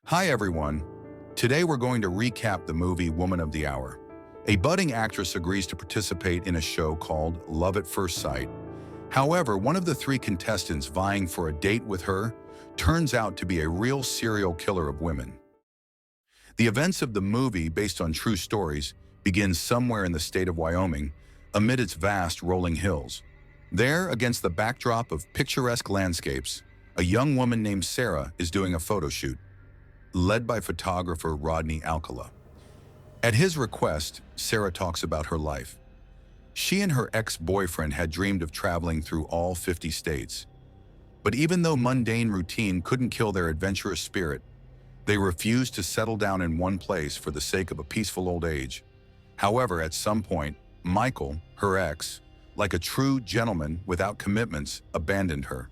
Hi everyone. Today we're going to recap the movie Woman of the Hour. A budding actress agrees to participate in a show called Love at First Sight. However, one of the three contestants vying for a date with her turns out to be a real serial killer of women. The events of the movie, based on true stories, begin somewhere in the state of Wyoming, amid its vast rolling hills. There, against the backdrop of picturesque landscapes, a young woman named Sarah is doing a photo shoot, led by photographer Rodney Alcala. At his request, Sarah talks about her life. She and her ex-boyfriend had dreamed of traveling through all 50 states. But even though mundane routine couldn't kill their adventurous spirit, they refused to settle down in one place for the sake of a peaceful old age. However, at some point, Michael, her ex, like a true gentleman without commitments, abandoned her.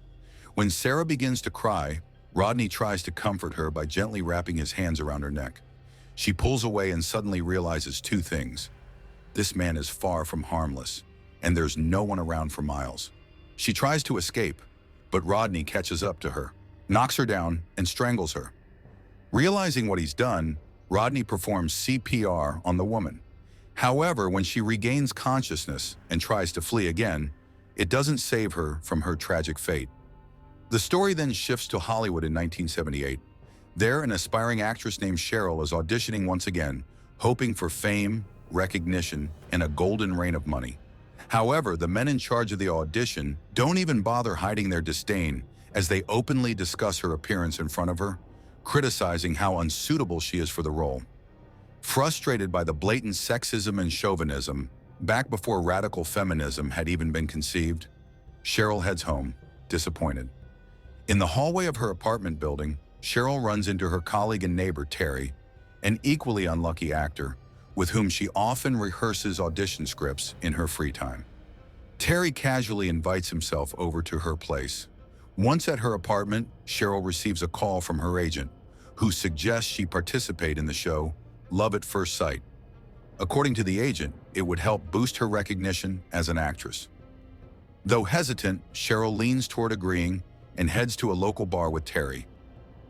When Sarah begins to cry, Rodney tries to comfort her by gently wrapping his hands around her neck. She pulls away and suddenly realizes two things. This man is far from harmless, and there's no one around for miles. She tries to escape, but Rodney catches up to her, knocks her down, and strangles her. Realizing what he's done, Rodney performs CPR on the woman. However, when she regains consciousness and tries to flee again, it doesn't save her from her tragic fate. The story then shifts to Hollywood in 1978. There, an aspiring actress named Cheryl is auditioning once again, hoping for fame, recognition, and a golden rain of money. However, the men in charge of the audition don't even bother hiding their disdain as they openly discuss her appearance in front of her, criticizing how unsuitable she is for the role. Frustrated by the blatant sexism and chauvinism, back before radical feminism had even been conceived, Cheryl heads home, disappointed. In the hallway of her apartment building, Cheryl runs into her colleague and neighbor, Terry, an equally unlucky actor, with whom she often rehearses audition scripts in her free time. Terry casually invites himself over to her place. Once at her apartment, Cheryl receives a call from her agent, who suggests she participate in the show Love at First Sight. According to the agent, it would help boost her recognition as an actress. Though hesitant, Cheryl leans toward agreeing and heads to a local bar with Terry.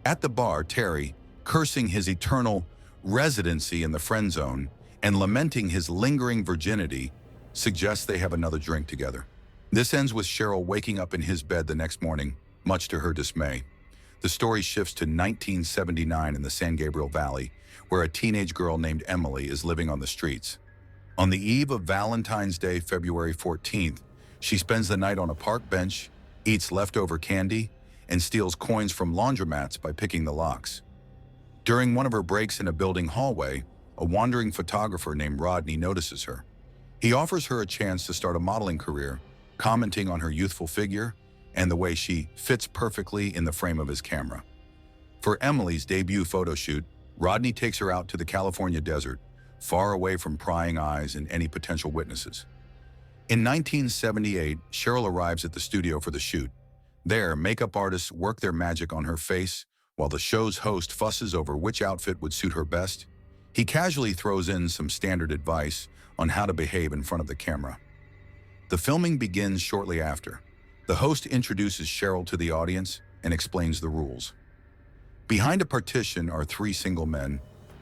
At the bar, Terry, cursing his eternal residency in the friend zone and lamenting his lingering virginity, suggests they have another drink together. This ends with Cheryl waking up in his bed the next morning, much to her dismay. The story shifts to 1979 in the San Gabriel Valley, where a teenage girl named Emily is living on the streets. On the eve of Valentine's Day, February 14th, she spends the night on a park bench, eats leftover candy, and steals coins from laundromats by picking the locks. During one of her breaks in a building hallway, a wandering photographer named Rodney notices her. He offers her a chance to start a modeling career, commenting on her youthful figure and the way she fits perfectly in the frame of his camera. For Emily's debut photo shoot, Rodney takes her out to the California desert, far away from prying eyes and any potential witnesses. In 1978, Cheryl arrives at the studio for the shoot. There, makeup artists work their magic on her face, while the show's host fusses over which outfit would suit her best. He casually throws in some standard advice on how to behave in front of the camera. The filming begins shortly after. The host introduces Cheryl to the audience and explains the rules. Behind a partition are three single men.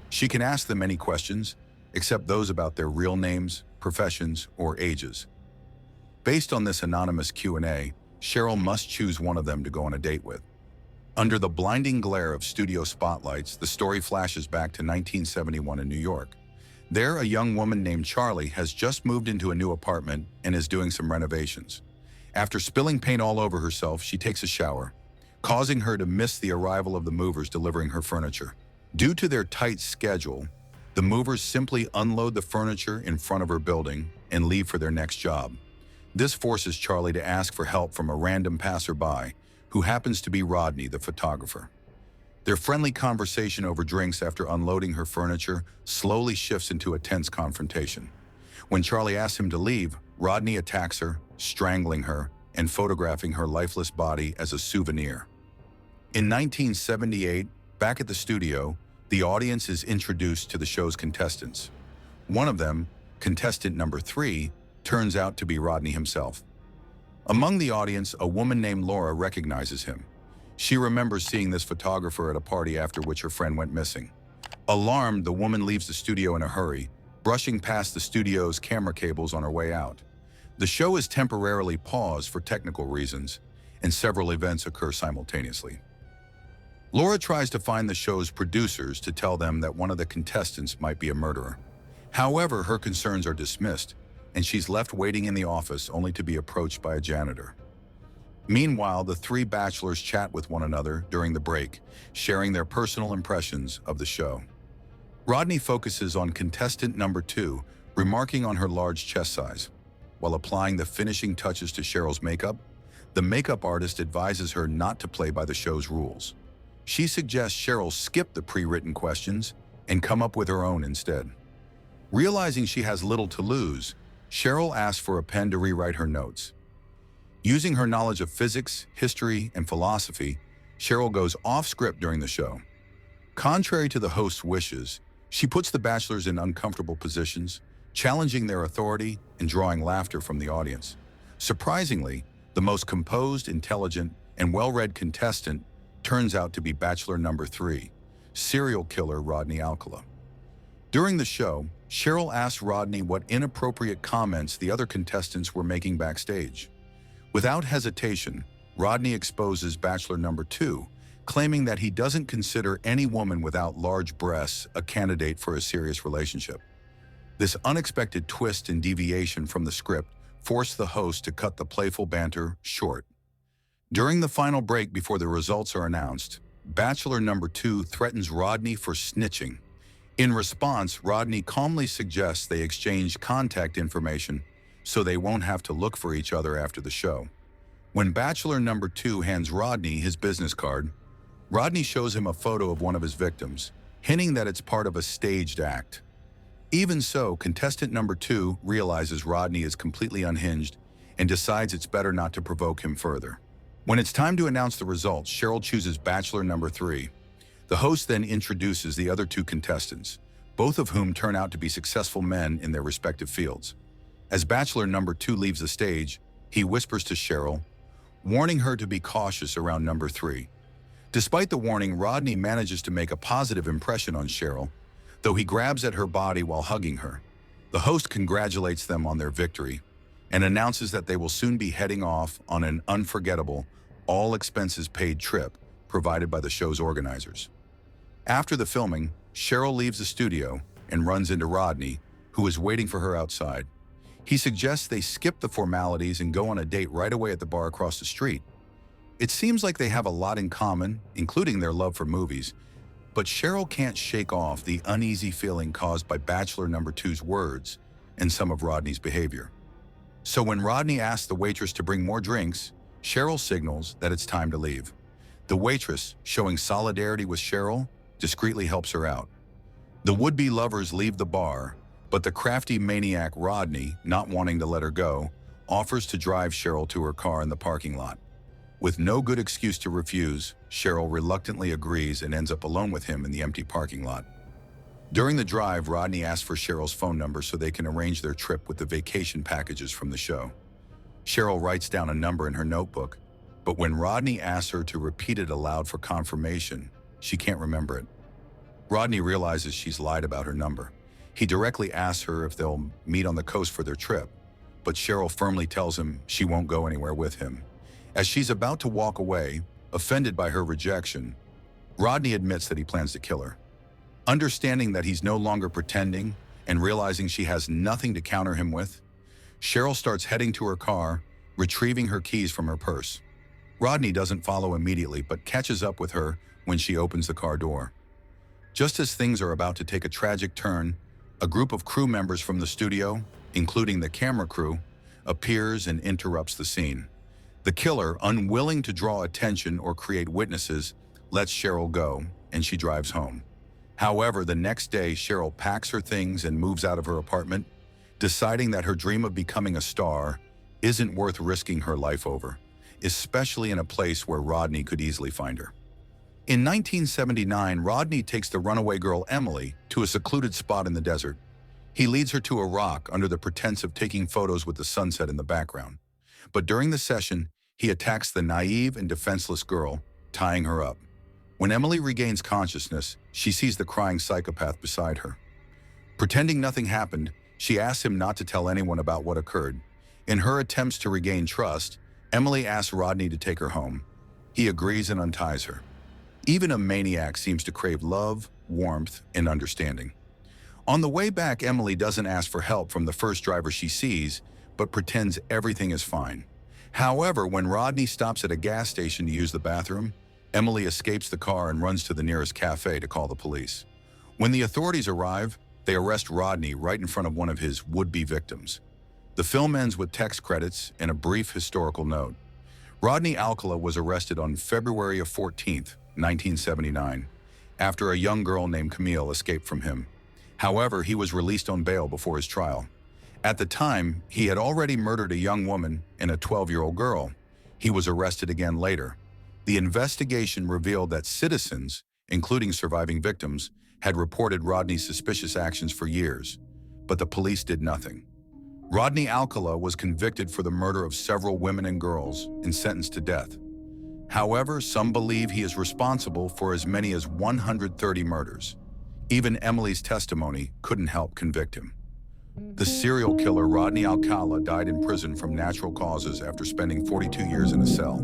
She can ask them any questions, except those about their real names, professions, or ages. Based on this anonymous Q&A, Cheryl must choose one of them to go on a date with. Under the blinding glare of studio spotlights, the story flashes back to 1971 in New York. There, a young woman named Charlie has just moved into a new apartment and is doing some renovations. After spilling paint all over herself, she takes a shower, causing her to miss the arrival of the movers delivering her furniture. Due to their tight schedule, the movers simply unload the furniture in front of her building and leave for their next job. This forces Charlie to ask for help from a random passerby, who happens to be Rodney, the photographer. Their friendly conversation over drinks after unloading her furniture slowly shifts into a tense confrontation. When Charlie asks him to leave, Rodney attacks her, strangling her and photographing her lifeless body as a souvenir. In 1978, back at the studio, the audience is introduced to the show's contestants. One of them, contestant number 3, turns out to be Rodney himself. Among the audience, a woman named Laura recognizes him. She remembers seeing this photographer at a party after which her friend went missing. Alarmed, the woman leaves the studio in a hurry, brushing past the studio's camera cables on her way out. The show is temporarily paused for technical reasons, and several events occur simultaneously. Laura tries to find the show's producers to tell them that one of the contestants might be a murderer. However, her concerns are dismissed, and she's left waiting in the office only to be approached by a janitor. Meanwhile, the three bachelors chat with one another during the break, sharing their personal impressions of the show. Rodney focuses on contestant number 2, remarking on her large chest size. While applying the finishing touches to Cheryl's makeup, the makeup artist advises her not to play by the show's rules. She suggests Cheryl skip the pre-written questions and come up with her own instead. Realizing she has little to lose, Cheryl asks for a pen to rewrite her notes. Using her knowledge of physics, history, and philosophy, Cheryl goes off-script during the show. Contrary to the host's wishes, she puts the bachelors in uncomfortable positions, challenging their authority and drawing laughter from the audience. Surprisingly, the most composed, intelligent, and well-read contestant turns out to be bachelor number 3, serial killer Rodney Alcala. During the show, Cheryl asks Rodney what inappropriate comments the other contestants were making backstage. Without hesitation, Rodney exposes bachelor number 2, claiming that he doesn't consider any woman without large breasts a candidate for a serious relationship. This unexpected twist and deviation from the script forced the host to cut the playful banter short. During the final break before the results are announced, bachelor number 2 threatens Rodney for snitching. In response, Rodney calmly suggests they exchange contact information so they won't have to look for each other after the show. When bachelor number 2 hands Rodney his business card, Rodney shows him a photo of one of his victims, hinting that it's part of a staged act. Even so, contestant number 2 realizes Rodney is completely unhinged and decides it's better not to provoke him further. When it's time to announce the results, Cheryl chooses bachelor number 3. The host then introduces the other 2 contestants, both of whom turn out to be successful men in their respective fields. As bachelor number 2 leaves the stage, he whispers to Cheryl, warning her to be cautious around number 3. Despite the warning, Rodney manages to make a positive impression on Cheryl, though he grabs at her body while hugging her. The host congratulates them on their victory and announces that they will soon be heading off on an unforgettable, all-expenses-paid trip provided by the show's organizers. After the filming, Cheryl leaves the studio and runs into Rodney, who is waiting for her outside. He suggests they skip the formalities and go on a date right away at the bar across the street. It seems like they have a lot in common, including their love for movies, but Cheryl can't shake off the uneasy feeling caused by bachelor number 2's words and some of Rodney's behavior. So when Rodney asks the waitress to bring more drinks, Cheryl signals that it's time to leave. The waitress, showing solidarity with Cheryl, discreetly helps her out. The would-be lovers leave the bar, but the crafty maniac Rodney, not wanting to let her go, offers to drive Cheryl to her car in the parking lot. With no good excuse to refuse, Cheryl reluctantly agrees and ends up alone with him in the empty parking lot. During the drive, Rodney asks for Cheryl's phone number so they can arrange their trip with the vacation packages from the show. Cheryl writes down a number in her notebook, but when Rodney asks her to repeat it aloud for confirmation, she can't remember it. Rodney realizes she's lied about her number. He directly asks her if they'll meet on the coast for their trip, but Cheryl firmly tells him she won't go anywhere with him. As she's about to walk away, offended by her rejection, Rodney admits that he plans to kill her. Understanding that he's no longer pretending and realizing she has nothing to counter him with, Cheryl starts heading to her car, retrieving her keys from her purse. Rodney doesn't follow immediately but catches up with her when she opens the car door. Just as things are about to take a tragic turn, a group of crew members from the studio, including the camera crew, appears and interrupts the scene. The killer, unwilling to draw attention or create witnesses, lets Cheryl go, and she drives home. However, the next day, Cheryl packs her things and moves out of her apartment, deciding that her dream of becoming a star isn't worth risking her life over, especially in a place where Rodney could easily find her. In 1979, Rodney takes the runaway girl Emily to a secluded spot in the desert. He leads her to a rock under the pretense of taking photos with the sunset in the background. But during the session, he attacks the naive and defenseless girl, tying her up. When Emily regains consciousness, she sees the crying psychopath beside her. Pretending nothing happened, she asks him not to tell anyone about what occurred. In her attempts to regain trust, Emily asks Rodney to take her home. He agrees and unties her. Even a maniac seems to crave love, warmth, and understanding. On the way back, Emily doesn't ask for help from the first driver she sees, but pretends everything is fine. However, when Rodney stops at a gas station to use the bathroom, Emily escapes the car and runs to the nearest cafe to call the police. When the authorities arrive, they arrest Rodney right in front of one of his would-be victims. The film ends with text credits and a brief historical note. Rodney Alcala was arrested on February 14, 1979, after a young girl named Camille escaped from him. However, he was released on bail before his trial. At the time, he had already murdered a young woman and a 12-year-old girl. He was arrested again later. The investigation revealed that citizens, including surviving victims, had reported Rodney's suspicious actions for years, but the police did nothing. Rodney Alcala was convicted for the murder of several women and girls and sentenced to death. However, some believe he is responsible for as many as 130 murders. Even Emily's testimony couldn't help convict him. The serial killer Rodney Alcala died in prison from natural causes after spending 42 years in a cell.